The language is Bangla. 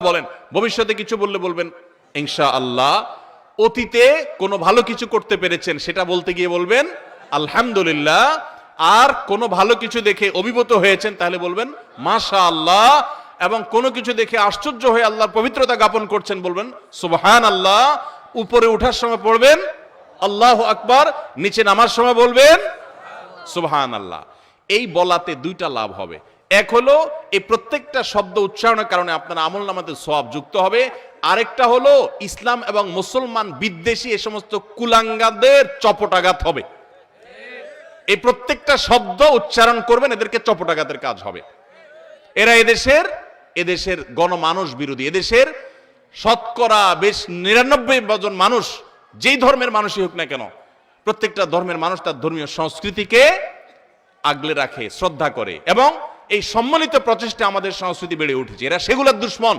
বলেন, ভবিষ্যতে কিছু বললে বলবেন ইনশাআল্লাহ। অতীতে কোনো ভালো কিছু করতে পেরেছেন সেটা বলতে গিয়ে বলবেন আলহামদুলিল্লাহ। আর কোনো ভালো কিছু দেখে অভিভূত হয়েছেন তাহলে বলবেন মাশাআল্লাহ। এবং কোনো কিছু দেখে আশ্চর্য হয়ে আল্লাহর পবিত্রতা জ্ঞাপন করছেন বলবেন সুবহানাল্লাহ। উপরে ওঠার সময় পড়বেন আল্লাহু আকবার, নিচে নামার সময় বলবেন সুবহানাল্লাহ। এই বলাতে দুইটা লাভ হবে। এক হলো এই প্রত্যেকটা শব্দ উচ্চারণের কারণে আপনার আমলনামাতে সওয়াব যুক্ত হবে। আরেকটা হলো ইসলাম এবং মুসলমান বিদ্বেষী এই সমস্ত কুলাঙ্গাদের চপটাঘাত হবে। এই প্রত্যেকটা শব্দ উচ্চারণ করবেন, এদেরকে চপটাঘাতের কাজ হবে। এরা এদেশের গণমানুষ বিরোধী। এদেশের শতকরা বেশ ৯৯% মানুষ, যেই ধর্মের মানুষই হোক না কেন, প্রত্যেকটা ধর্মের মানুষ তার ধর্মীয় সংস্কৃতিকে আগলে রাখে, শ্রদ্ধা করে, এবং এই সম্মিলিত প্রচেষ্টা আমাদের সংস্কৃতি বেড়ে উঠেছে। এরা সেগুলোর দুশ্মন।